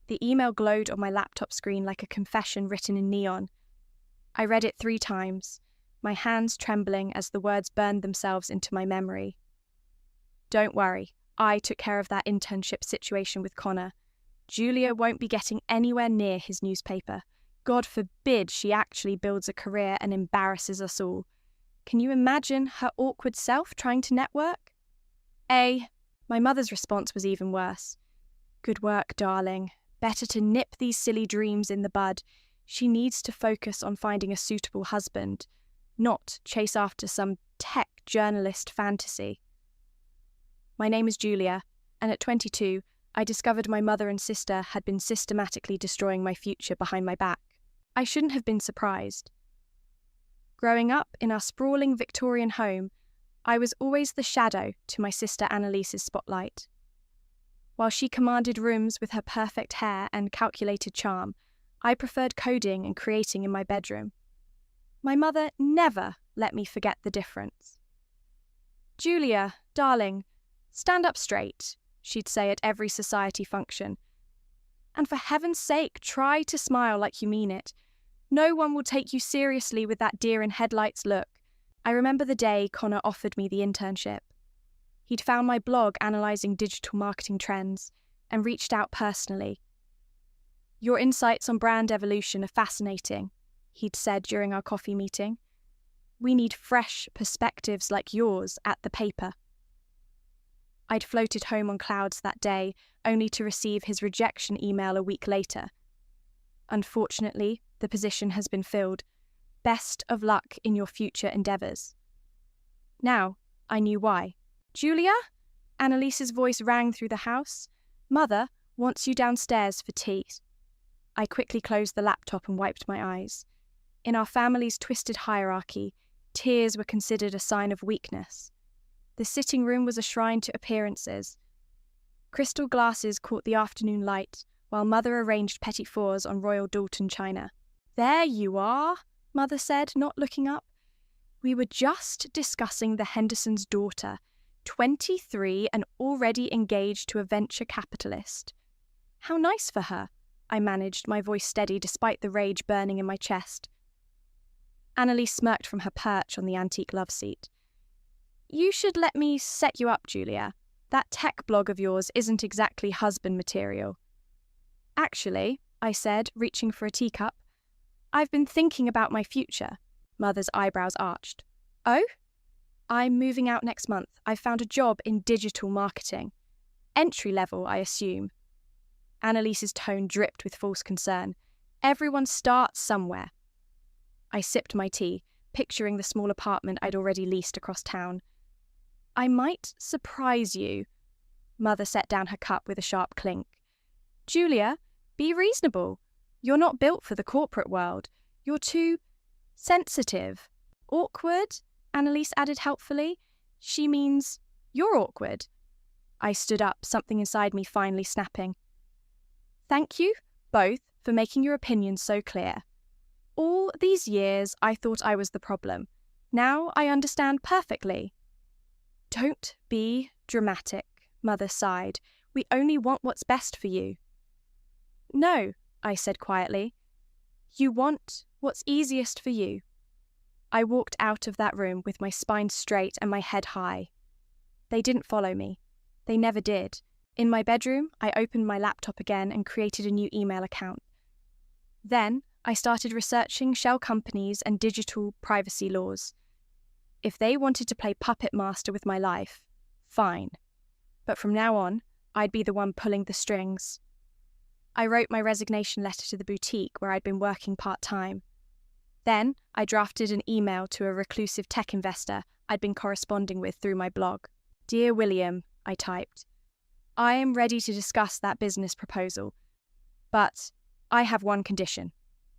The email glowed on my laptop screen like a confession written in neon. I read it 3 times, my hands trembling as the words burned themselves into my memory. Don't worry, I took care of that internship situation with Connor. Julia won't be getting anywhere near his newspaper. God forbid she actually builds a career and embarrasses us all. Can you imagine her awkward self trying to network? My mother's response was even worse. Good work, darling. Better to nip these silly dreams in the bud. She needs to focus on finding a suitable husband, not chase after some tech journalist fantasy. My name is Julia, and at 22, I discovered my mother and sister had been systematically destroying my future behind my back. I shouldn't have been surprised. Growing up in our sprawling Victorian home, I was always the shadow to my sister Annalise's spotlight. While she commanded rooms with her perfect hair and calculated charm, I preferred coding and creating in my bedroom. My mother never let me forget the difference. Julia, darling, stand up straight, she'd say at every society function. And for heaven's sake, try to smile like you mean it. No one will take you seriously with that deer-in-headlights look. I remember the day Connor offered me the internship. He'd found my blog analysing digital marketing trends and reached out personally. Your insights on brand evolution are fascinating, he'd said during our coffee meeting. We need fresh perspectives like yours at the paper. I'd floated home on clouds that day, only to receive his rejection email a week later. Unfortunately, the position has been filled. Best of luck in your future endeavours. Now, I knew why. Julia? Annalise's voice rang through the house. Mother wants you downstairs for tea. I quickly closed the laptop and wiped my eyes. In our family's twisted hierarchy, tears were considered a sign of weakness. The sitting room was a shrine to appearances. Crystal glasses caught the afternoon light, while Mother arranged petit fours on Royal Doulton china. There you are, Mother said, not looking up. We were just discussing the Henderson's daughter, 23 and already engaged to a venture capitalist. How nice for her, I managed, my voice steady despite the rage burning in my chest. Annalise smirked from her perch on the antique love seat. You should let me set you up, Julia. That tech blog of yours isn't exactly husband material. Actually, I said, reaching for a teacup, I've been thinking about my future. Mother's eyebrows arched. Oh? I'm moving out next month. I've found a job in digital marketing. Entry level, I assume. Annalise's tone dripped with false concern. Everyone starts somewhere. I sipped my tea, picturing the small apartment I'd already leased across town. I might surprise you. Mother set down her cup with a sharp clink. Julia, be reasonable. You're not built for the corporate world. You're too sensitive. Awkward, Annalise added helpfully. She means you're awkward. I stood up, something inside me finally snapping. Thank you, both, for making your opinions so clear. All these years I thought I was the problem. Now I understand perfectly. Don't be dramatic, Mother sighed. We only want what's best for you. No, I said quietly. You want what's easiest for you. I walked out of that room with my spine straight and my head high. They didn't follow me. They never did. In my bedroom, I opened my laptop again and created a new email account. Then, I started researching shell companies and digital privacy laws. If they wanted to play puppet master with my life, fine. But from now on, I'd be the one pulling the strings. I wrote my resignation letter to the boutique where I'd been working part-time. Then, I drafted an email to a reclusive tech investor I'd been corresponding with through my blog. Dear William, I typed, I am ready to discuss that business proposal, but I have one condition.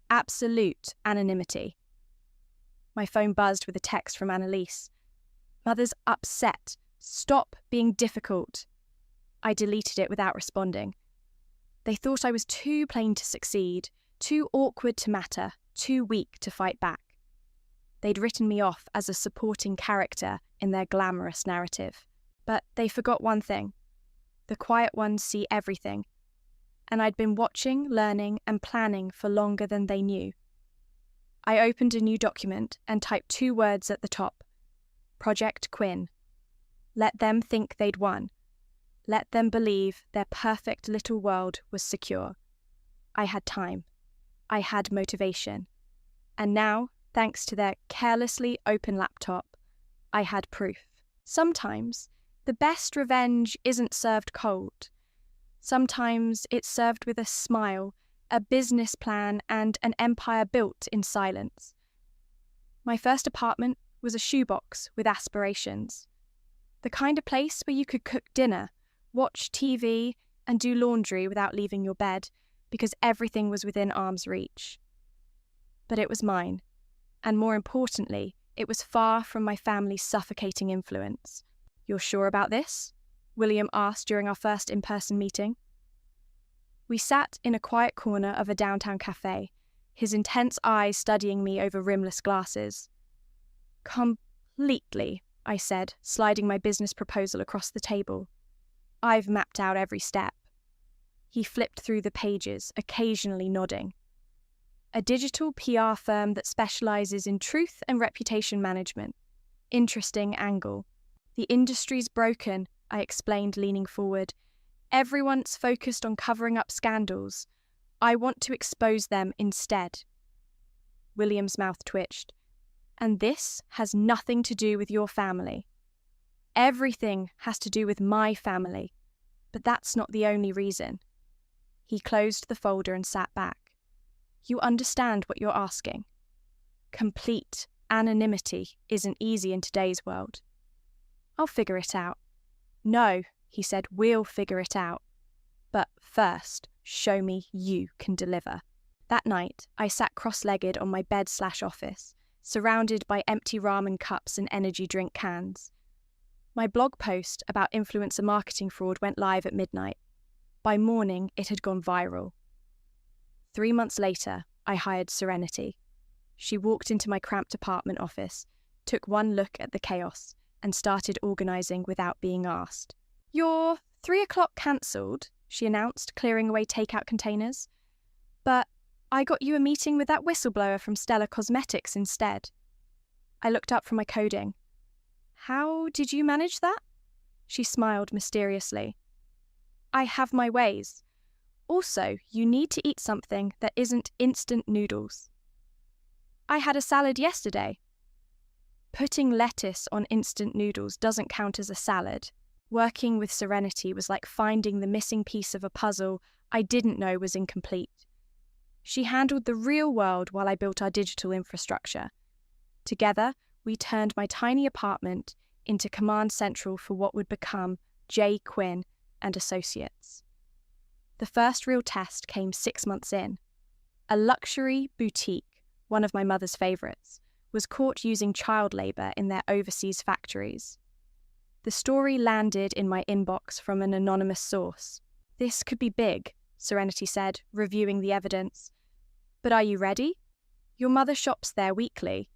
Absolute anonymity. My phone buzzed with a text from Annalise. Mother's upset. Stop being difficult. I deleted it without responding. They thought I was too plain to succeed, too awkward to matter, too weak to fight back. They'd written me off as a supporting character in their glamorous narrative. But they forgot one thing. The quiet ones see everything. and I'd been watching, learning, and planning for longer than they knew. I opened a new document and typed 2 words at the top: Project Quinn. Let them think they'd won. Let them believe their perfect little world was secure. I had time. I had motivation. And now, thanks to their carelessly open laptop, I had proof. Sometimes, the best revenge isn't served cold. Sometimes it's served with a smile, a business plan, and an empire built in silence. My first apartment was a shoebox with aspirations. The kind of place where you could cook dinner, watch TV, and do laundry without leaving your bed, because everything was within arm's reach. But it was mine, and more importantly, it was far from my family's suffocating influence. "You're sure about this?" William asked during our first in-person meeting. We sat in a quiet corner of a downtown cafe, his intense eyes studying me over rimless glasses. "Completely," I said, sliding my business proposal across the table. "I've mapped out every step." He flipped through the pages, occasionally nodding. "A digital PR firm that specializes in truth and reputation management. Interesting angle. The industry's broken," I explained, leaning forward. "Everyone's focused on covering up scandals. I want to expose them instead." William's mouth twitched. "And this has nothing to do with your family." "Everything has to do with my family, but that's not the only reason." He closed the folder and sat back. "You understand what you're asking. Complete anonymity isn't easy in today's world." "I'll figure it out." "No," he said, "we'll figure it out. But first, show me you can deliver." That night, I sat cross-legged on my bed/office, surrounded by empty ramen cups and energy drink cans. My blog post about influencer marketing fraud went live at midnight. By morning, it had gone viral. 3 months later, I hired Serenity. She walked into my cramped apartment office, took one look at the chaos, and started organising without being asked. "Your 3 o'clock cancelled," she announced, clearing away takeout containers. "But I got you a meeting with that whistleblower from Stella Cosmetics instead." I looked up from my coding. "How did you manage that?" She smiled mysteriously. "I have my ways. Also, you need to eat something that isn't instant noodles." "I had a salad yesterday." Putting lettuce on instant noodles doesn't count as a salad. Working with Serenity was like finding the missing piece of a puzzle I didn't know was incomplete. She handled the real world while I built our digital infrastructure. Together, we turned my tiny apartment into command central for what would become J. Quinn and Associates. The first real test came 6 months in. A luxury boutique, one of my mother's favourites, was caught using child labour in their overseas factories. The story landed in my inbox from an anonymous source. "This could be big," Serenity said, reviewing the evidence. "But are you ready? Your mother shops there weekly."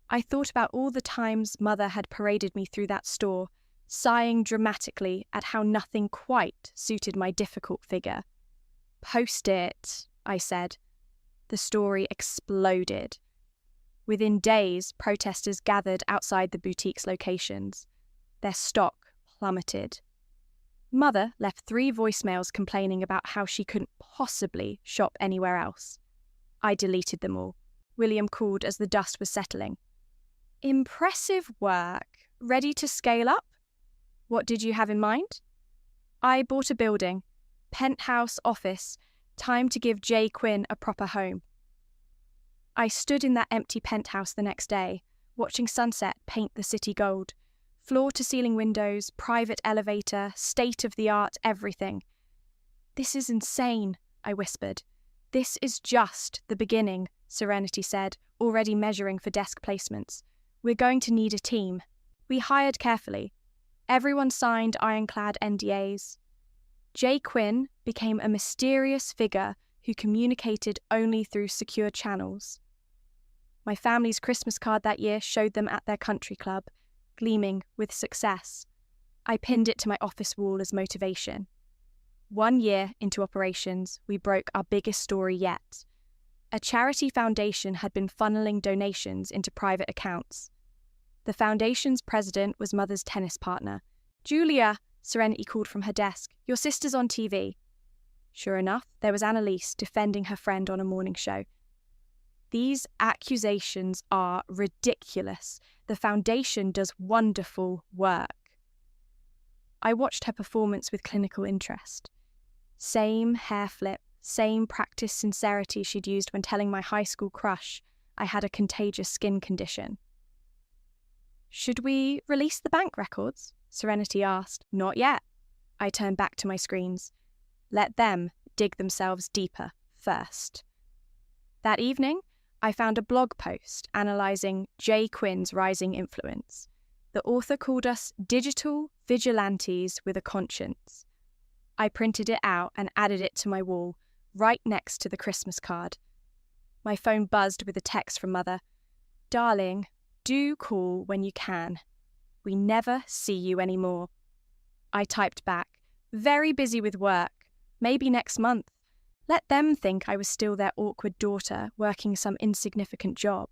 I thought about all the times Mother had paraded me through that store, sighing dramatically at how nothing quite suited my difficult figure. "Post it," I said. The story exploded. Within days, protesters gathered outside the boutique's locations. Their stock plummeted. Mother left 3 voicemails complaining about how she couldn't possibly shop anywhere else. I deleted them all. William called as the dust was settling. "Impressive work. Ready to scale up? What did you have in mind?" "I bought a building. Penthouse office. Time to give J. Quinn a proper home." I stood in that empty penthouse the next day, watching sunset paint the city gold. Floor-to-ceiling windows, private elevator, state-of-the-art everything. "This is insane," I whispered. "This is just the beginning," Serenity said, already measuring for desk placements. "We're going to need a team." We hired carefully. Everyone signed ironclad NDAs. J. Quinn became a mysterious figure who communicated only through secure channels. My family's Christmas card that year showed them at their country club, gleaming with success. I pinned it to my office wall as motivation. 1 year into operations, we broke our biggest story yet. A charity foundation had been funneling donations into private accounts. The foundation's president was Mother's tennis partner. "Julia," Serenity called from her desk, "your sister's on TV." Sure enough, there was Annalise defending her friend on a morning show. These accusations are ridiculous. The foundation does wonderful work. I watched her performance with clinical interest. Same hair flip, same practiced sincerity she'd used when telling my high school crush I had a contagious skin condition. "Should we release the bank records?" Serenity asked. "Not yet." I turned back to my screens. Let them dig themselves deeper first. That evening, I found a blog post analysing Jay Quinn's rising influence. The author called us digital vigilantes with a conscience. I printed it out and added it to my wall, right next to the Christmas card. My phone buzzed with a text from Mother. "Darling, do call when you can. We never see you anymore." I typed back, "Very busy with work. Maybe next month." Let them think I was still their awkward daughter working some insignificant job.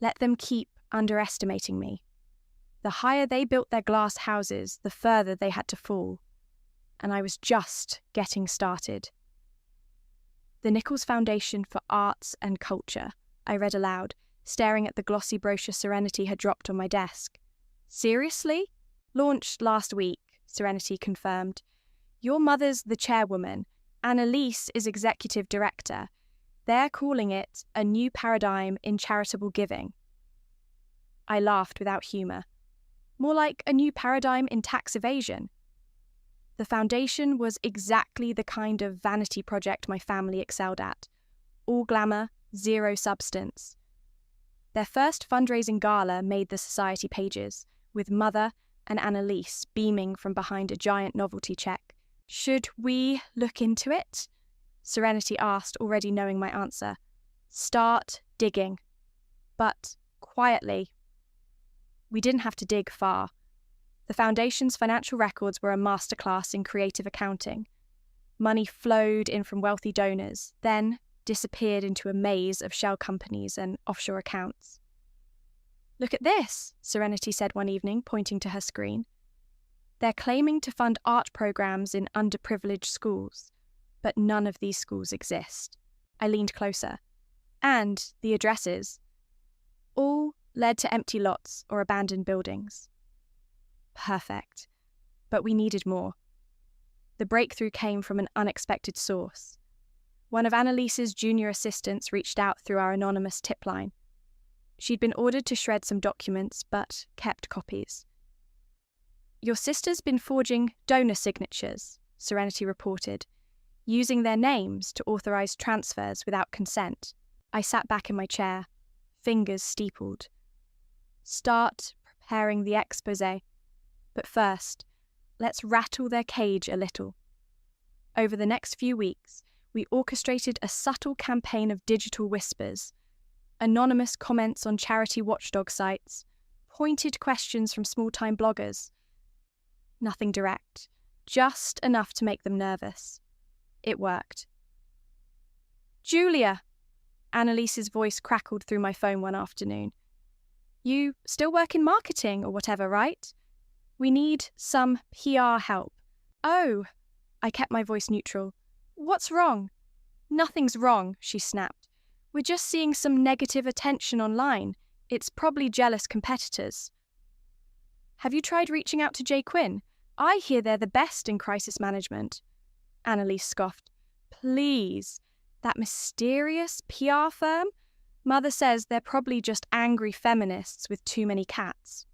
Let them keep underestimating me. The higher they built their glass houses, the further they had to fall. And I was just getting started. "The Nichols Foundation for Arts and Culture," I read aloud, staring at the glossy brochure Serenity had dropped on my desk. "Seriously? Launched last week," Serenity confirmed. "Your mother's the chairwoman. Annalise is executive director. They're calling it a new paradigm in charitable giving." I laughed without humour. More like a new paradigm in tax evasion. The foundation was exactly the kind of vanity project my family excelled at. All glamour, zero substance. Their first fundraising gala made the society pages, with Mother and Annalise beaming from behind a giant novelty check. "Should we look into it?" Serenity asked, already knowing my answer. "Start digging." But quietly. We didn't have to dig far. The foundation's financial records were a masterclass in creative accounting. Money flowed in from wealthy donors, then disappeared into a maze of shell companies and offshore accounts. "Look at this," Serenity said one evening, pointing to her screen. "They're claiming to fund art programs in underprivileged schools, but none of these schools exist." I leaned closer. "And the addresses. All led to empty lots or abandoned buildings." Perfect. But we needed more. The breakthrough came from an unexpected source. One of Annalise's junior assistants reached out through our anonymous tip line. She'd been ordered to shred some documents, but kept copies. "Your sister's been forging donor signatures," Serenity reported, "using their names to authorise transfers without consent." I sat back in my chair, fingers steepled. "Start preparing the exposé. But first, let's rattle their cage a little." Over the next few weeks, we orchestrated a subtle campaign of digital whispers, anonymous comments on charity watchdog sites, pointed questions from small-time bloggers. Nothing direct, just enough to make them nervous. It worked. "Julia," Annalise's voice crackled through my phone one afternoon. "You still work in marketing or whatever, right? We need some PR help." "Oh," I kept my voice neutral. "What's wrong?" "Nothing's wrong," she snapped. "We're just seeing some negative attention online. It's probably jealous competitors." "Have you tried reaching out to Jay Quinn? I hear they're the best in crisis management." Annalise scoffed. "Please, that mysterious PR firm? Mother says they're probably just angry feminists with too many cats."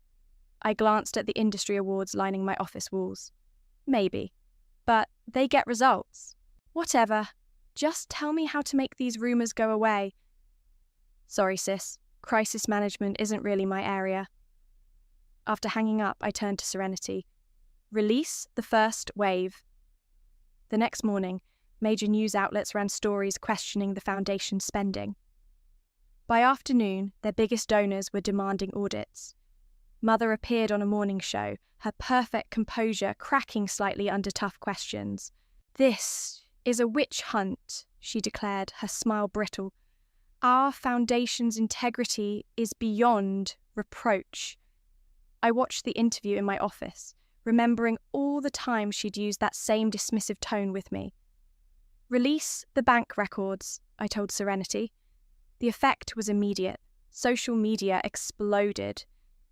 I glanced at the industry awards lining my office walls. Maybe. But they get results. Whatever. Just tell me how to make these rumours go away. "Sorry, sis. Crisis management isn't really my area." After hanging up, I turned to Serenity. "Release the first wave." The next morning, major news outlets ran stories questioning the foundation's spending. By afternoon, their biggest donors were demanding audits. Mother appeared on a morning show, her perfect composure cracking slightly under tough questions. "This is a witch hunt," she declared, her smile brittle. "Our foundation's integrity is beyond reproach." I watched the interview in my office, remembering all the times she'd used that same dismissive tone with me. "Release the bank records," I told Serenity. The effect was immediate. Social media exploded.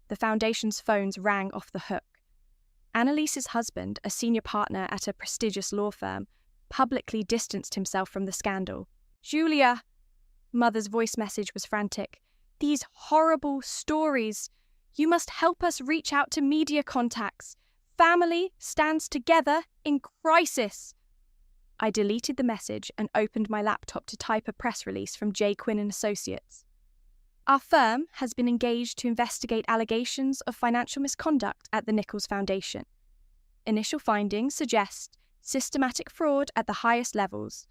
The foundation's phones rang off the hook. Annalise's husband, a senior partner at a prestigious law firm, publicly distanced himself from the scandal. "Julia," Mother's voice message was frantic. "These horrible stories. You must help us reach out to media contacts. Family stands together in crisis." I deleted the message and opened my laptop to type a press release from J. Quinn & Associates. "Our firm has been engaged to investigate allegations of financial misconduct at the Nichols Foundation. Initial findings suggest systematic fraud at the highest levels.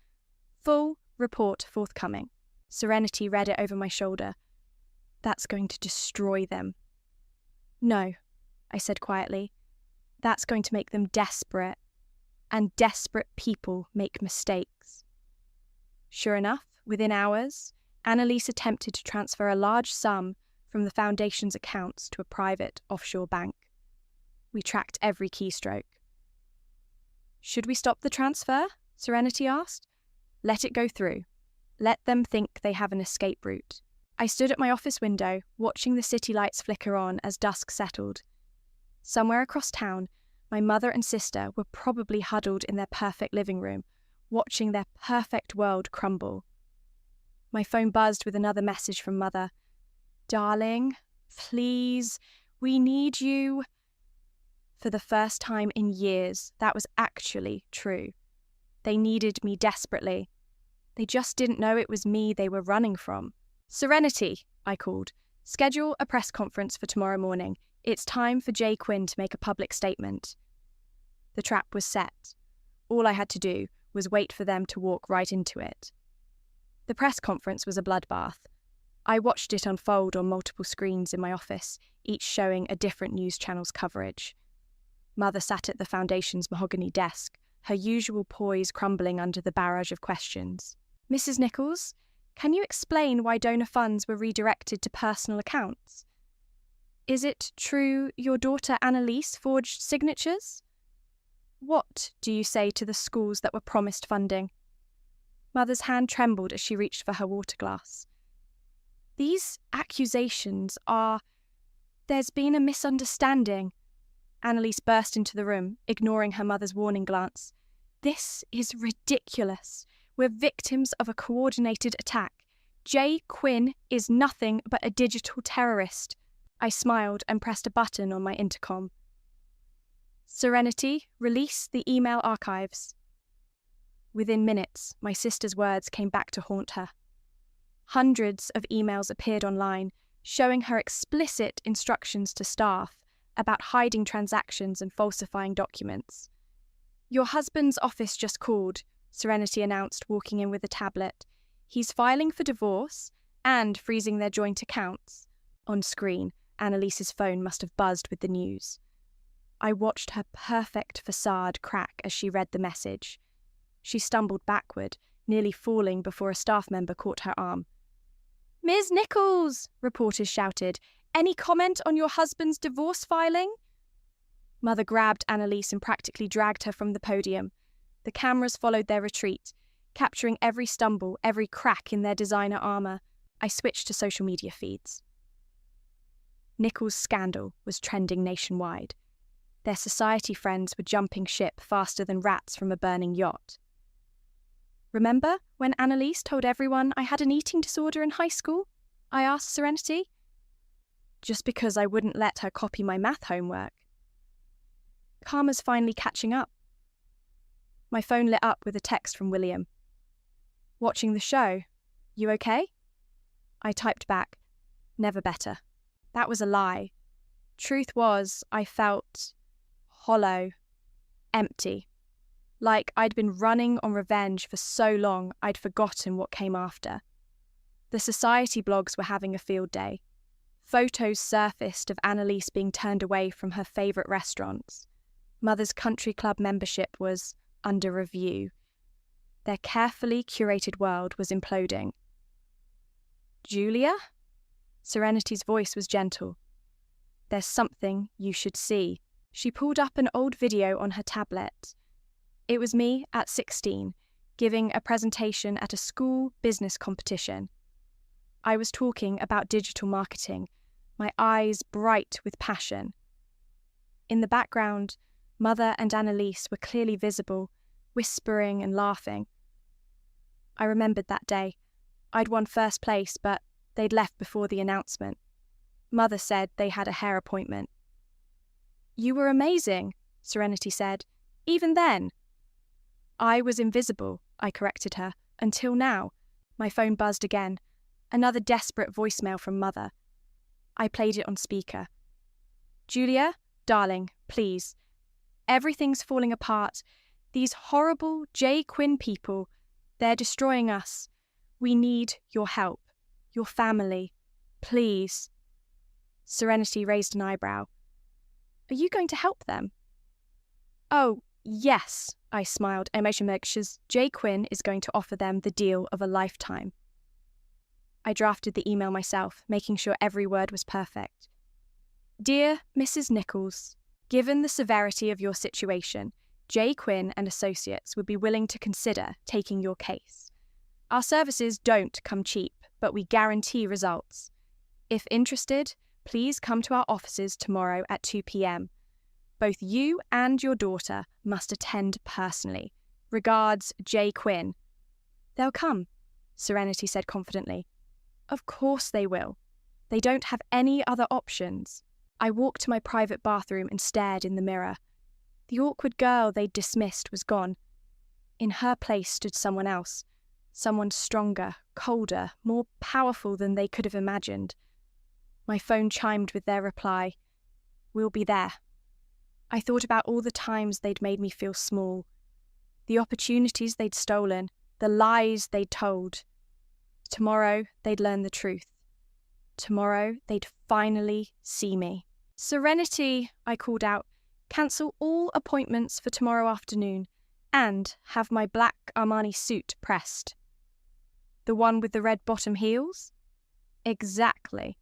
Full report forthcoming." Serenity read it over my shoulder. "That's going to destroy them." "No," I said quietly. "That's going to make them desperate. And desperate people make mistakes." Sure enough, within hours, Annalise attempted to transfer a large sum from the foundation's accounts to a private offshore bank. We tracked every keystroke. "Should we stop the transfer?" Serenity asked. "Let it go through. Let them think they have an escape route." I stood at my office window, watching the city lights flicker on as dusk settled. Somewhere across town, my mother and sister were probably huddled in their perfect living room, watching their perfect world crumble. My phone buzzed with another message from Mother. "Darling, please, we need you." For the first time in years, that was actually true. They needed me desperately. They just didn't know it was me they were running from. "Serenity," I called. "Schedule a press conference for tomorrow morning. It's time for J. Quinn to make a public statement." The trap was set. All I had to do was wait for them to walk right into it. The press conference was a bloodbath. I watched it unfold on multiple screens in my office, each showing a different news channel's coverage. Mother sat at the foundation's mahogany desk, her usual poise crumbling under the barrage of questions. "Mrs. Nichols, can you explain why donor funds were redirected to personal accounts? Is it true your daughter Annalise forged signatures? What do you say to the schools that were promised funding?" Mother's hand trembled as she reached for her water glass. "These accusations are... There's been a misunderstanding." Annalise burst into the room, ignoring her mother's warning glance. "This is ridiculous. We're victims of a coordinated attack. J. Quinn is nothing but a digital terrorist." I smiled and pressed a button on my intercom. "Serenity, release the email archives." Within minutes, my sister's words came back to haunt her. Hundreds of emails appeared online, showing her explicit instructions to staff about hiding transactions and falsifying documents. "Your husband's office just called," Serenity announced, walking in with a tablet. "He's filing for divorce and freezing their joint accounts." On screen, Annalise's phone must have buzzed with the news. I watched her perfect facade crack as she read the message. She stumbled backward, nearly falling before a staff member caught her arm. "Ms. Nichols," reporters shouted, "any comment on your husband's divorce filing?" Mother grabbed Annalise and practically dragged her from the podium. The cameras followed their retreat, capturing every stumble, every crack in their designer armour. I switched to social media feeds. Nichols' scandal was trending nationwide. Their society friends were jumping ship faster than rats from a burning yacht. "Remember when Annalise told everyone I had an eating disorder in high school?" I asked Serenity. "Just because I wouldn't let her copy my math homework." "Karma's finally catching up." My phone lit up with a text from William. "Watching the show. You okay?" I typed back, "Never better." That was a lie. Truth was, I felt hollow, empty. Like I'd been running on revenge for so long I'd forgotten what came after. The society blogs were having a field day. Photos surfaced of Annalise being turned away from her favourite restaurants. Mother's country club membership was under review. Their carefully curated world was imploding. "Julia?" Serenity's voice was gentle. "There's something you should see." She pulled up an old video on her tablet. It was me at 16, giving a presentation at a school business competition. I was talking about digital marketing, my eyes bright with passion. In the background, Mother and Annalise were clearly visible, whispering and laughing. I remembered that day. I'd won first place, but they'd left before the announcement. Mother said they had a hair appointment. "You were amazing," Serenity said. "Even then." "I was invisible," I corrected her, "until now." My phone buzzed again. Another desperate voicemail from Mother. I played it on speaker. "Julia, darling, please. Everything's falling apart. These horrible J. Quinn people, they're destroying us. We need your help, your family. Please." Serenity raised an eyebrow. "Are you going to help them?" "Oh, yes," I smiled, emotion because J. Quinn is going to offer them the deal of a lifetime. I drafted the email myself, making sure every word was perfect. "Dear Mrs. Nichols, given the severity of your situation, J. Quinn and Associates would be willing to consider taking your case. Our services don't come cheap, but we guarantee results. If interested, please come to our offices tomorrow at 2 p.m. Both you and your daughter must attend personally. Regards, J. Quinn." "They'll come," Serenity said confidently. "Of course they will. They don't have any other options." I walked to my private bathroom and stared in the mirror. The awkward girl they'd dismissed was gone. In her place stood someone else. Someone stronger, colder, more powerful than they could have imagined. My phone chimed with their reply. "We'll be there." I thought about all the times they'd made me feel small, the opportunities they'd stolen, the lies they'd told. Tomorrow they'd learn the truth. Tomorrow they'd finally see me. "Serenity," I called out, "cancel all appointments for tomorrow afternoon and have my black Armani suit pressed." "The one with the red bottom heels?" "Exactly."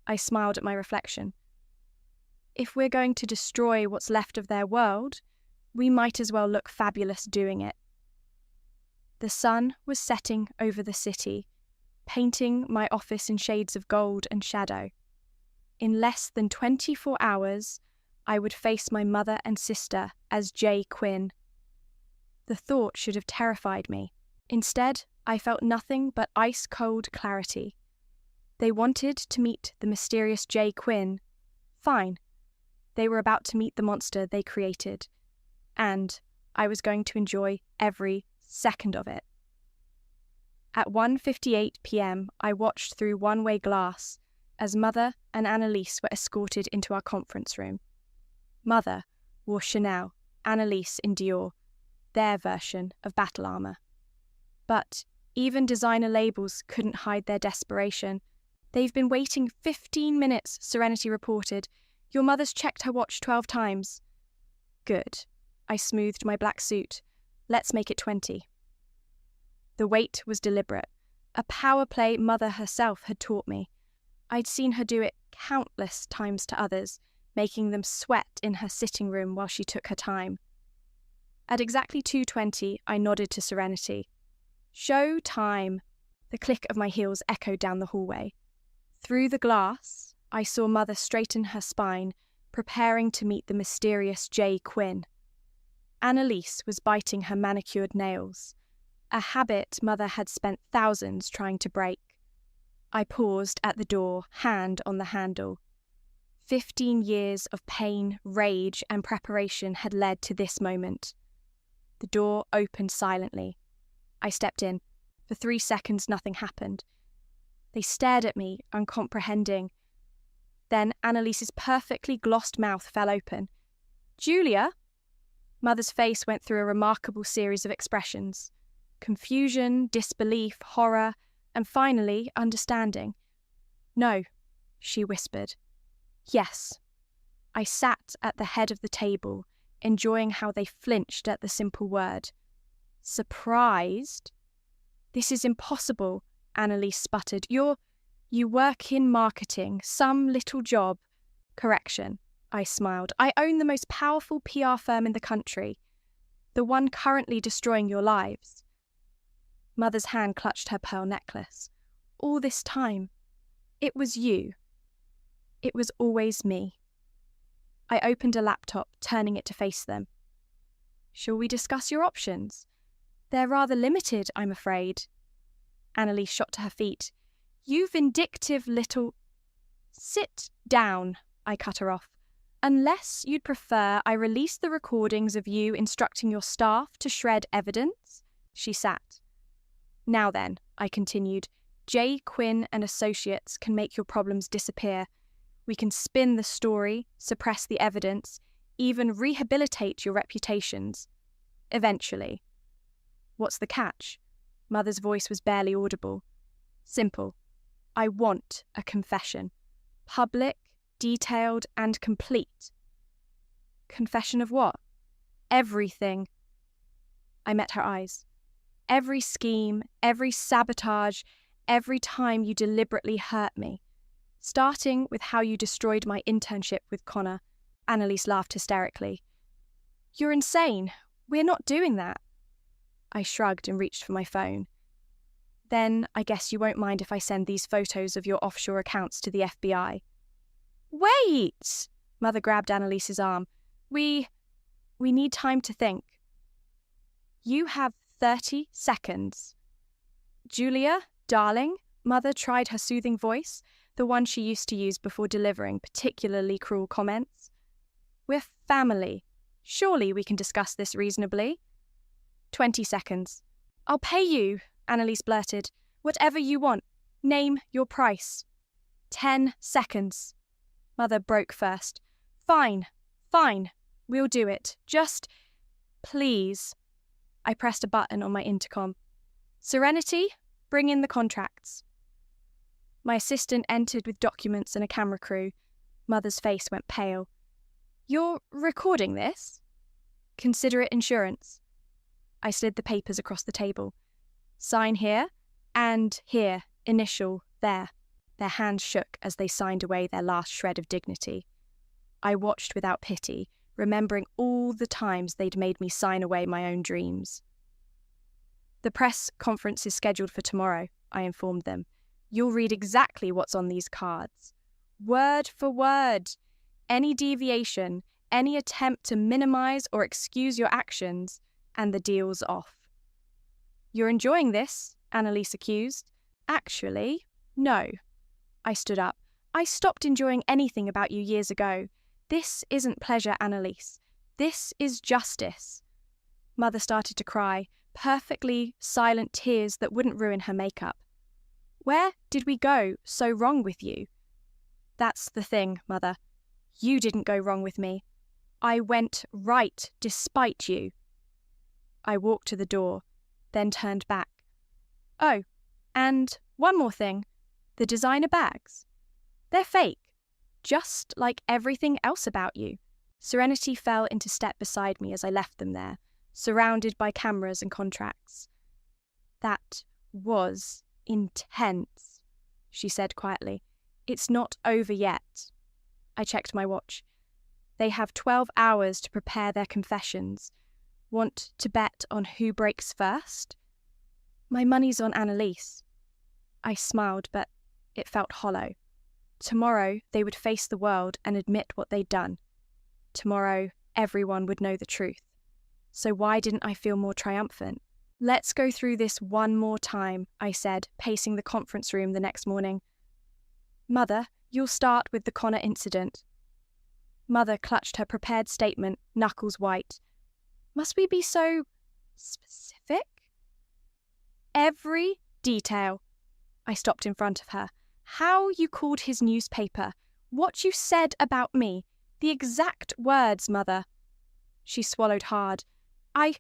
I smiled at my reflection. If we're going to destroy what's left of their world, we might as well look fabulous doing it. The sun was setting over the city, painting my office in shades of gold and shadow. In less than 24 hours, I would face my mother and sister as J. Quinn. The thought should have terrified me. Instead, I felt nothing but ice-cold clarity. They wanted to meet the mysterious J. Quinn. Fine. They were about to meet the monster they created, and I was going to enjoy every second of it. At 1:58 p.m, I watched through one-way glass as Mother and Annalise were escorted into our conference room. Mother wore Chanel, Annalise in Dior, their version of battle armor. But even designer labels couldn't hide their desperation. "They've been waiting 15 minutes, Serenity reported. Your mother's checked her watch 12 times. "Good." I smoothed my black suit. "Let's make it 20. The wait was deliberate, a power play Mother herself had taught me. I'd seen her do it countless times to others, making them sweat in her sitting room while she took her time. At exactly 2:20, I nodded to Serenity. "Show time." The click of my heels echoed down the hallway. Through the glass, I saw Mother straighten her spine, preparing to meet the mysterious J. Quinn. Annalise was biting her manicured nails, a habit Mother had spent thousands trying to break. I paused at the door, hand on the handle. 15 years of pain, rage, and preparation had led to this moment. The door opened silently. I stepped in. For 3 seconds, nothing happened. They stared at me, uncomprehending. Then Annalise's perfectly glossed mouth fell open. "Julia?" Mother's face went through a remarkable series of expressions. Confusion, disbelief, horror, and finally, understanding. "No," she whispered. "Yes." I sat at the head of the table, enjoying how they flinched at the simple word. Surprised? This is impossible, Annalise sputtered. You work in marketing, some little job. Correction, I smiled. I own the most powerful PR firm in the country, the one currently destroying your lives. Mother's hand clutched her pearl necklace. All this time, it was you. It was always me. I opened a laptop, turning it to face them. Shall we discuss your options? They're rather limited, I'm afraid. Annalise shot to her feet. You vindictive little... Sit down, I cut her off. Unless you'd prefer I release the recordings of you instructing your staff to shred evidence, she sat. Now then, I continued, J. Quinn and Associates can make your problems disappear. We can spin the story, suppress the evidence, even rehabilitate your reputations. Eventually. What's the catch? Mother's voice was barely audible. Simple. I want a confession. Public, detailed, and complete. Confession of what? Everything. I met her eyes. Every scheme, every sabotage, every time you deliberately hurt me. Starting with how you destroyed my internship with Connor. Annalise laughed hysterically. You're insane. We're not doing that. I shrugged and reached for my phone. Then I guess you won't mind if I send these photos of your offshore accounts to the FBI. Wait! Mother grabbed Annalise's arm. We need time to think. You have 30 seconds. Julia, darling, Mother tried her soothing voice, the one she used to use before delivering particularly cruel comments. We're family. Surely we can discuss this reasonably. 20 seconds. I'll pay you, Annalise blurted. Whatever you want. Name your price. 10 seconds. Mother broke first. Fine. We'll do it. Just, please. I pressed a button on my intercom. Serenity, bring in the contracts. My assistant entered with documents and a camera crew. Mother's face went pale. You're recording this? Consider it insurance. I slid the papers across the table. Sign here, and here, initial, there. Their hands shook as they signed away their last shred of dignity. I watched without pity, remembering all the times they'd made me sign away my own dreams. The press conference is scheduled for tomorrow, I informed them. You'll read exactly what's on these cards. Word for word. Any deviation, any attempt to minimize or excuse your actions, and the deal's off. You're enjoying this, Annalise accused. Actually, no. I stood up. I stopped enjoying anything about you years ago. This isn't pleasure, Annalise. This is justice. Mother started to cry, perfectly silent tears that wouldn't ruin her makeup. Where did we go so wrong with you? That's the thing, Mother. You didn't go wrong with me. I went right despite you. I walked to the door, then turned back. Oh, and one more thing. The designer bags. They're fake, just like everything else about you. Serenity fell into step beside me as I left them there, surrounded by cameras and contracts. That was intense, she said quietly. It's not over yet. I checked my watch. They have 12 hours to prepare their confessions. Want to bet on who breaks first? My money's on Annalise. I smiled, but it felt hollow. Tomorrow they would face the world and admit what they'd done. Tomorrow everyone would know the truth. So why didn't I feel more triumphant? Let's go through this one more time, I said, pacing the conference room the next morning. Mother, you'll start with the Connor incident. Mother clutched her prepared statement, knuckles white. Must we be so specific? Every detail. I stopped in front of her. How you called his newspaper, what you said about me, the exact words, Mother. She swallowed hard. I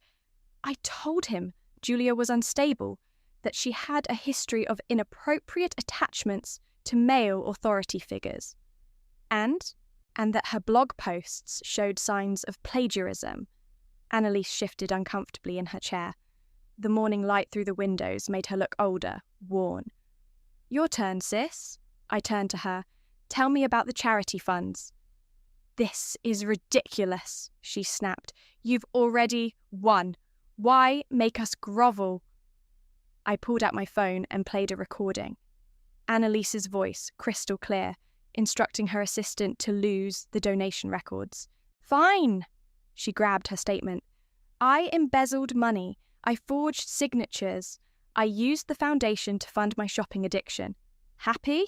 told him Julia was unstable, that she had a history of inappropriate attachments to male authority figures. And and that her blog posts showed signs of plagiarism. Annalise shifted uncomfortably in her chair. The morning light through the windows made her look older, worn. "Your turn, sis." I turned to her. "Tell me about the charity funds." "This is ridiculous," she snapped. "You've already won. Why make us grovel?" I pulled out my phone and played a recording. Annalise's voice, crystal clear, instructing her assistant to lose the donation records. "Fine!" She grabbed her statement. "I embezzled money. I forged signatures. I used the foundation to fund my shopping addiction. Happy?"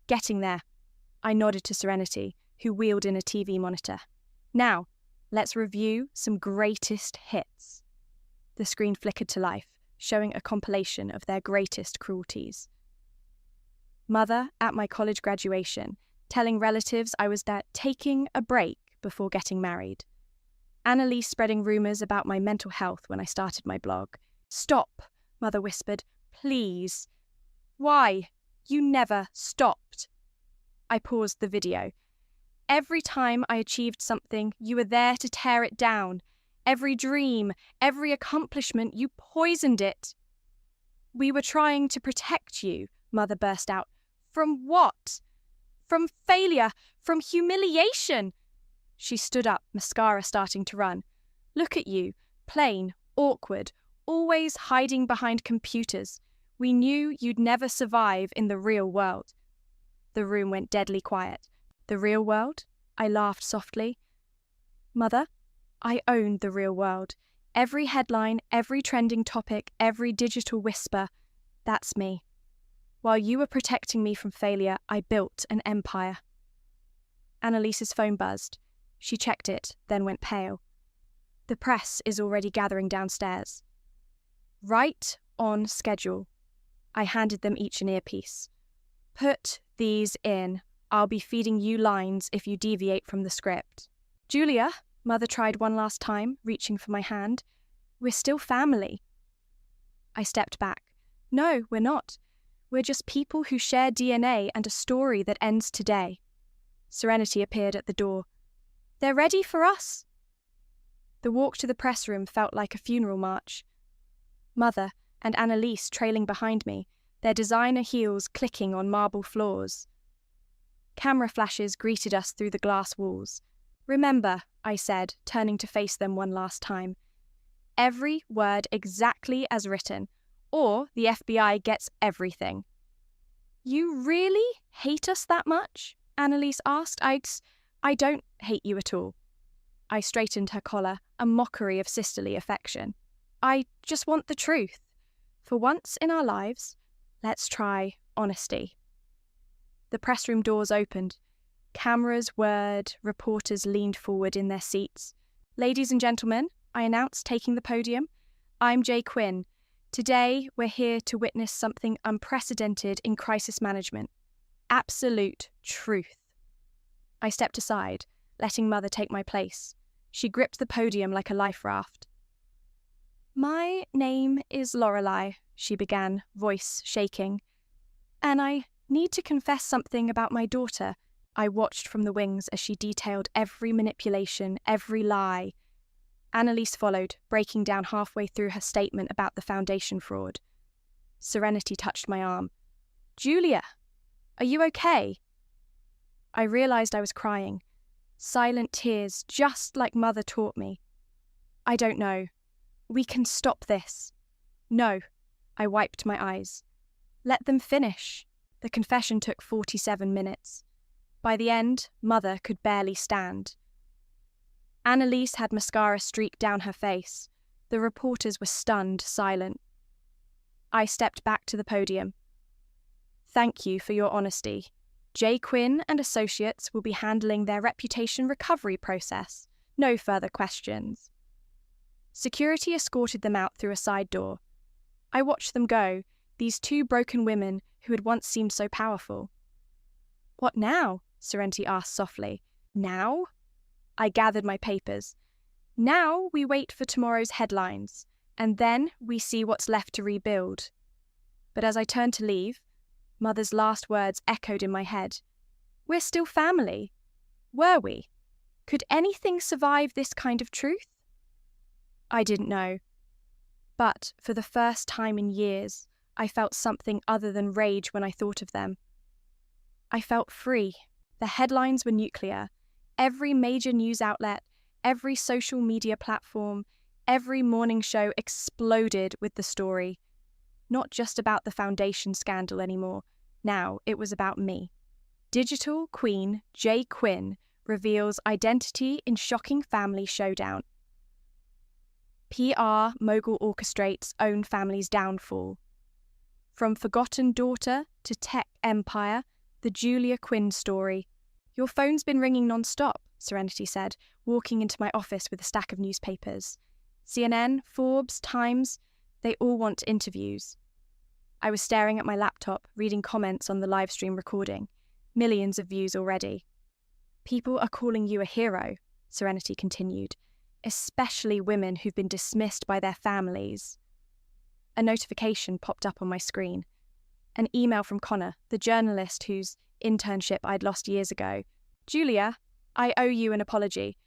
"Getting there." I nodded to Serenity, who wheeled in a TV monitor. "Now, let's review some greatest hits." The screen flickered to life, showing a compilation of their greatest cruelties. Mother at my college graduation, telling relatives I was there taking a break before getting married. Annalise spreading rumours about my mental health when I started my blog. "Stop," Mother whispered. "Please." "Why? You never stopped." I paused the video. "Every time I achieved something, you were there to tear it down. Every dream, every accomplishment, you poisoned it." "We were trying to protect you," Mother burst out. "From what? From failure, from humiliation." She stood up, mascara starting to run. "Look at you, plain, awkward, always hiding behind computers. We knew you'd never survive in the real world." The room went deadly quiet. "The real world?" I laughed softly. "Mother, I owned the real world. Every headline, every trending topic, every digital whisper. That's me. While you were protecting me from failure, I built an empire." Annalise's phone buzzed. She checked it, then went pale. "The press is already gathering downstairs." "Right on schedule." I handed them each an earpiece. "Put these in. I'll be feeding you lines if you deviate from the script." "Julia," Mother tried one last time, reaching for my hand. "We're still family." I stepped back. "No, we're not. We're just people who share DNA and a story that ends today." Serenity appeared at the door. "They're ready for us." The walk to the press room felt like a funeral march. Mother and Annalise trailing behind me, their designer heels clicking on marble floors. Camera flashes greeted us through the glass walls. "Remember," I said, turning to face them one last time. "Every word exactly as written, or the FBI gets everything." "You really hate us that much?" Annalise asked. I don't hate you at all." I straightened her collar, a mockery of sisterly affection. "I just want the truth. For once in our lives, let's try honesty." The press room doors opened. Cameras whirred, reporters leaned forward in their seats. "Ladies and gentlemen," I announced, taking the podium, "I'm Jay Quinn. Today, we're here to witness something unprecedented in crisis management. Absolute truth." I stepped aside, letting Mother take my place. She gripped the podium like a life raft. "My name is Lorelei," she began, voice shaking. "And I need to confess something about my daughter." I watched from the wings as she detailed every manipulation, every lie. Annalise followed, breaking down halfway through her statement about the foundation fraud. Serenity touched my arm. "Julia, are you okay?" I realized I was crying. Silent tears, just like Mother taught me. "I don't know. We can stop this." "No." I wiped my eyes. "Let them finish." The confession took 47 minutes. By the end, Mother could barely stand. Annalise had mascara streak down her face. The reporters were stunned, silent. I stepped back to the podium. "Thank you for your honesty. Jay Quinn and Associates will be handling their reputation recovery process. No further questions." Security escorted them out through a side door. I watched them go, these two broken women who had once seemed so powerful. "What now?" Serenity asked softly. "Now?" I gathered my papers. "Now we wait for tomorrow's headlines, and then we see what's left to rebuild." But as I turned to leave, Mother's last words echoed in my head. "We're still family." Were we? Could anything survive this kind of truth? I didn't know. But for the first time in years, I felt something other than rage when I thought of them. I felt free. The headlines were nuclear. Every major news outlet, every social media platform, every morning show exploded with the story. Not just about the foundation scandal anymore. Now it was about me. Digital queen Jay Quinn reveals identity in shocking family showdown. PR mogul orchestrates own family's downfall. From forgotten daughter to tech empire, the Julia Quinn story. Your phone's been ringing non-stop, Serenity said, walking into my office with a stack of newspapers. CNN, Forbes, Times, they all want interviews. I was staring at my laptop, reading comments on the live stream recording. Millions of views already. People are calling you a hero, Serenity continued, especially women who've been dismissed by their families. A notification popped up on my screen. An email from Connor, the journalist whose internship I'd lost years ago. Julia, I owe you an apology.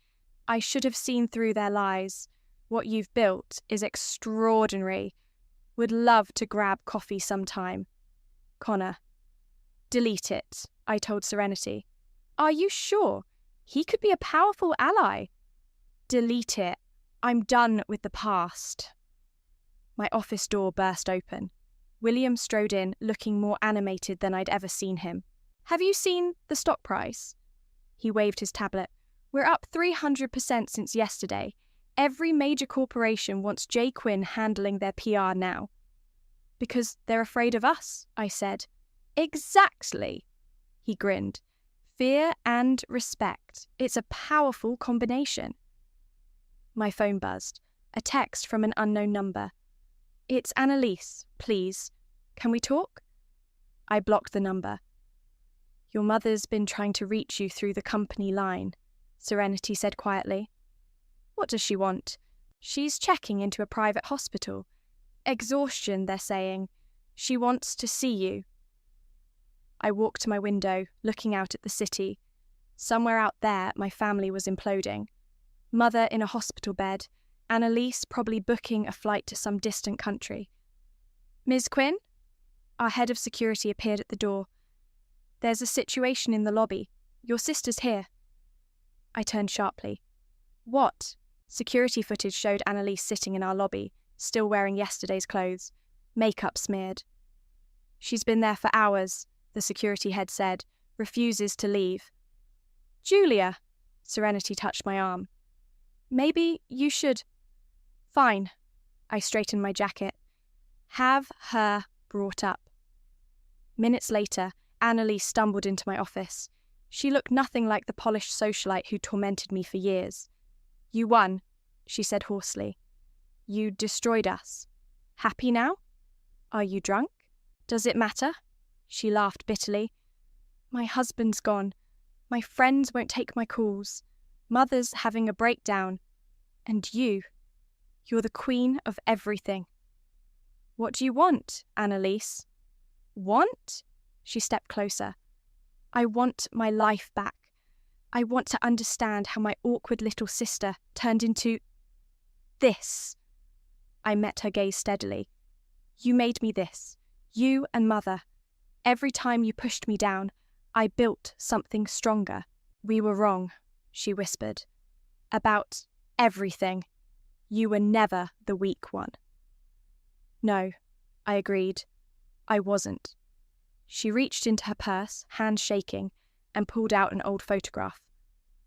I should have seen through their lies. What you've built is extraordinary. Would love to grab coffee sometime. Connor. Delete it, I told Serenity. Are you sure? He could be a powerful ally. Delete it. I'm done with the past. My office door burst open. William strode in, looking more animated than I'd ever seen him. Have you seen the stock price? He waved his tablet. We're up 300% since yesterday. Every major corporation wants Jay Quinn handling their PR now. Because they're afraid of us, I said. Exactly, he grinned. Fear and respect. It's a powerful combination. My phone buzzed. A text from an unknown number. It's Annalise, please. Can we talk? I blocked the number. Your mother's been trying to reach you through the company line, Serenity said quietly. What does she want? She's checking into a private hospital. Exhaustion, they're saying. She wants to see you. I walked to my window, looking out at the city. Somewhere out there, my family was imploding. Mother in a hospital bed, Annalise probably booking a flight to some distant country. Ms. Quinn? Our head of security appeared at the door. There's a situation in the lobby. Your sister's here. I turned sharply. What? Security footage showed Annalise sitting in our lobby, still wearing yesterday's clothes, makeup smeared. She's been there for hours, the security head said, refuses to leave. Julia, Serenity touched my arm. Maybe you should... Fine. I straightened my jacket. Have her brought up. Minutes later, Annalise stumbled into my office. She looked nothing like the polished socialite who tormented me for years. You won, she said hoarsely. You destroyed us. Happy now? Are you drunk? Does it matter? She laughed bitterly. My husband's gone. My friends won't take my calls. Mother's having a breakdown. And you're the queen of everything. What do you want, Annalise? Want? She stepped closer. I want my life back. I want to understand how my awkward little sister turned into this. I met her gaze steadily. You made me this. You and Mother. Every time you pushed me down, I built something stronger. We were wrong, she whispered. About everything. You were never the weak one. No, I agreed. I wasn't. She reached into her purse, hands shaking, and pulled out an old photograph.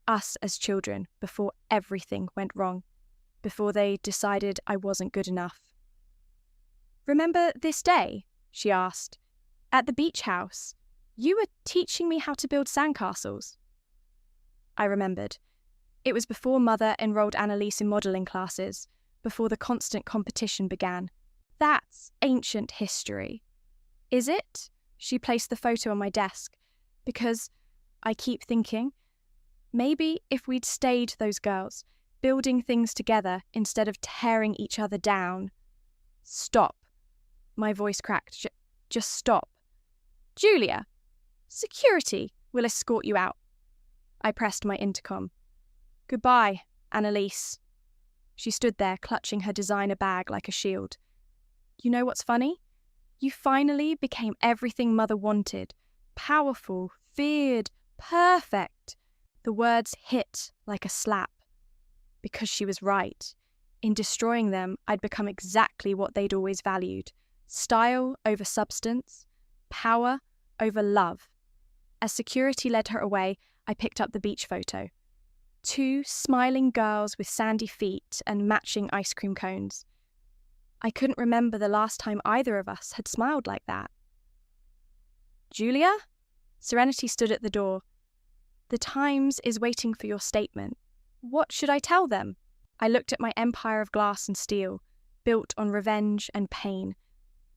Us as children, before everything went wrong. Before they decided I wasn't good enough. Remember this day? She asked. At the beach house. You were teaching me how to build sandcastles. I remembered. It was before Mother enrolled Annalise in modelling classes, before the constant competition began. That's ancient history. Is it? She placed the photo on my desk, because I keep thinking, maybe if we'd stayed those girls, building things together instead of tearing each other down. Stop. My voice cracked. Just stop. Julia, security will escort you out. I pressed my intercom. Goodbye, Annalise. She stood there, clutching her designer bag like a shield. You know what's funny? You finally became everything Mother wanted. Powerful, feared, perfect. The words hit like a slap. Because she was right. In destroying them, I'd become exactly what they'd always valued. Style over substance, power over love. As security led her away, I picked up the beach photo. 2 smiling girls with sandy feet and matching ice cream cones. I couldn't remember the last time either of us had smiled like that. Julia? Serenity stood at the door. The Times is waiting for your statement. What should I tell them? I looked at my empire of glass and steel, built on revenge and pain,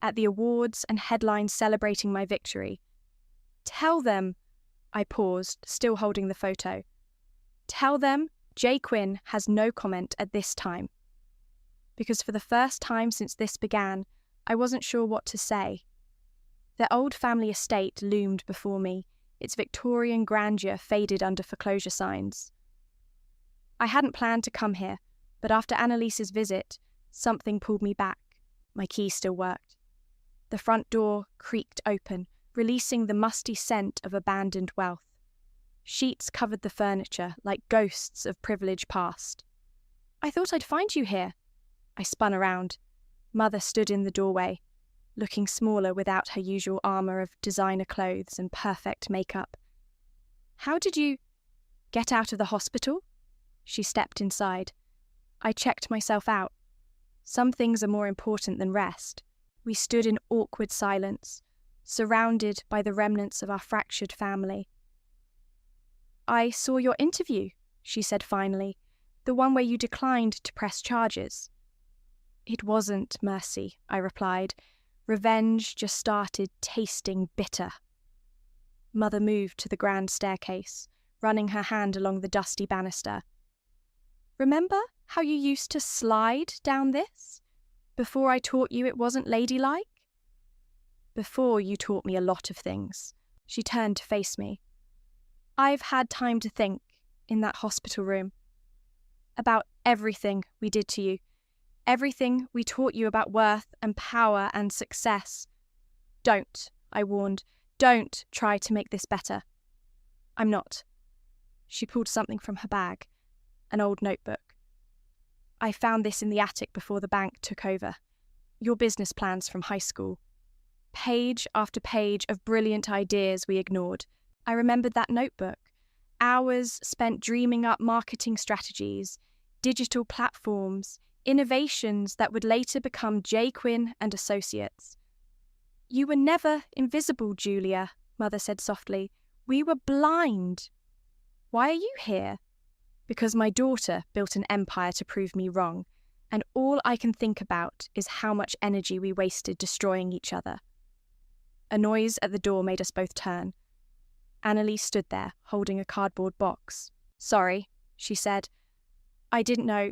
at the awards and headlines celebrating my victory. Tell them, I paused, still holding the photo. Tell them Jay Quinn has no comment at this time. Because for the first time since this began, I wasn't sure what to say. Their old family estate loomed before me, its Victorian grandeur faded under foreclosure signs. I hadn't planned to come here, but after Annalise's visit, something pulled me back. My key still worked. The front door creaked open, releasing the musty scent of abandoned wealth. Sheets covered the furniture like ghosts of privilege past. I thought I'd find you here. I spun around. Mother stood in the doorway, looking smaller without her usual armour of designer clothes and perfect makeup. How did you get out of the hospital? She stepped inside. I checked myself out. Some things are more important than rest. We stood in awkward silence, surrounded by the remnants of our fractured family. I saw your interview, she said finally, the one where you declined to press charges. It wasn't mercy, I replied. Revenge just started tasting bitter. Mother moved to the grand staircase, running her hand along the dusty banister. Remember how you used to slide down this? Before I taught you it wasn't ladylike? Before you taught me a lot of things. She turned to face me. I've had time to think, in that hospital room, about everything we did to you, everything we taught you about worth and power and success. Don't, I warned, don't try to make this better. I'm not. She pulled something from her bag, an old notebook. I found this in the attic before the bank took over. Your business plans from high school. Page after page of brilliant ideas we ignored. I remembered that notebook. Hours spent dreaming up marketing strategies, digital platforms, innovations that would later become Jay Quinn and Associates. You were never invisible, Julia, Mother said softly. We were blind. Why are you here? Because my daughter built an empire to prove me wrong, and all I can think about is how much energy we wasted destroying each other. A noise at the door made us both turn. Annalise stood there, holding a cardboard box. Sorry, she said. I didn't know.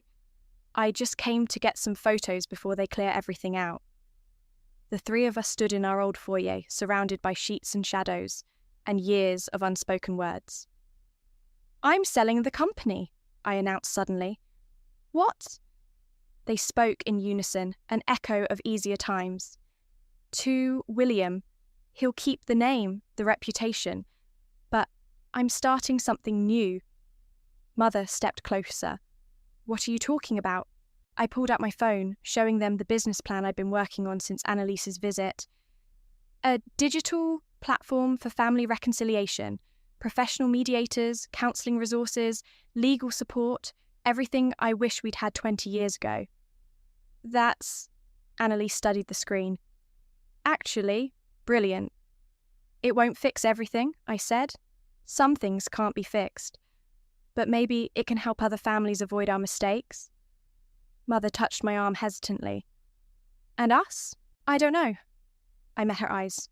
I just came to get some photos before they clear everything out. The 3 of us stood in our old foyer, surrounded by sheets and shadows, and years of unspoken words. I'm selling the company, I announced suddenly. What? They spoke in unison, an echo of easier times. To William. He'll keep the name, the reputation. But I'm starting something new. Mother stepped closer. What are you talking about? I pulled out my phone, showing them the business plan I'd been working on since Annalise's visit. A digital platform for family reconciliation, professional mediators, counselling resources, legal support, everything I wish we'd had 20 years ago. That's... Annalise studied the screen. Actually, brilliant. It won't fix everything, I said. Some things can't be fixed. But maybe it can help other families avoid our mistakes. Mother touched my arm hesitantly. And us? I don't know. I met her eyes.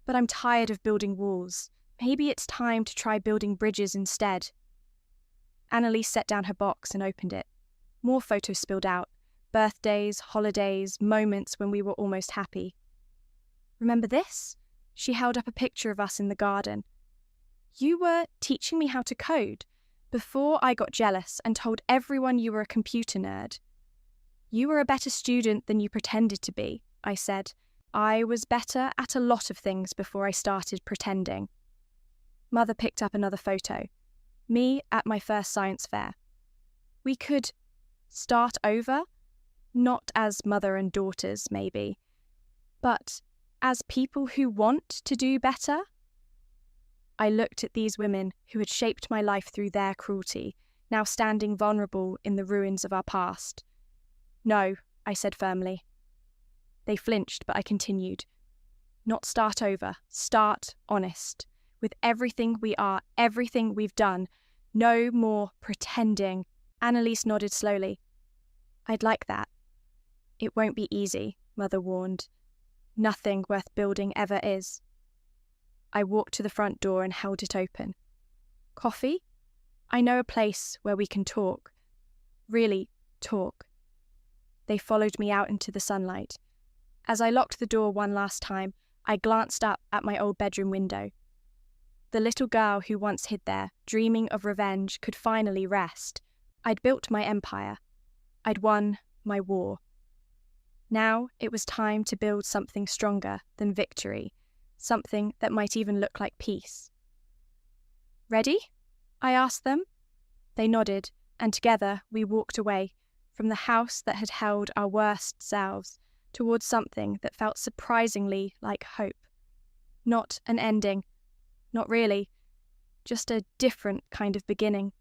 But I'm tired of building walls. Maybe it's time to try building bridges instead. Annalise set down her box and opened it. More photos spilled out. Birthdays, holidays, moments when we were almost happy. Remember this? She held up a picture of us in the garden. You were teaching me how to code before I got jealous and told everyone you were a computer nerd. You were a better student than you pretended to be, I said. I was better at a lot of things before I started pretending. Mother picked up another photo. Me at my first science fair. We could start over, not as mother and daughters, maybe, but as people who want to do better. I looked at these women who had shaped my life through their cruelty, now standing vulnerable in the ruins of our past. No, I said firmly. They flinched, but I continued. Not start over, start honest. With everything we are, everything we've done. No more pretending. Annalise nodded slowly. I'd like that. It won't be easy, Mother warned. Nothing worth building ever is. I walked to the front door and held it open. Coffee? I know a place where we can talk. Really, talk. They followed me out into the sunlight. As I locked the door one last time, I glanced up at my old bedroom window. The little girl who once hid there, dreaming of revenge, could finally rest. I'd built my empire. I'd won my war. Now it was time to build something stronger than victory, something that might even look like peace. Ready? I asked them. They nodded, and together we walked away from the house that had held our worst selves towards something that felt surprisingly like hope. Not an ending. Not really. Just a different kind of beginning.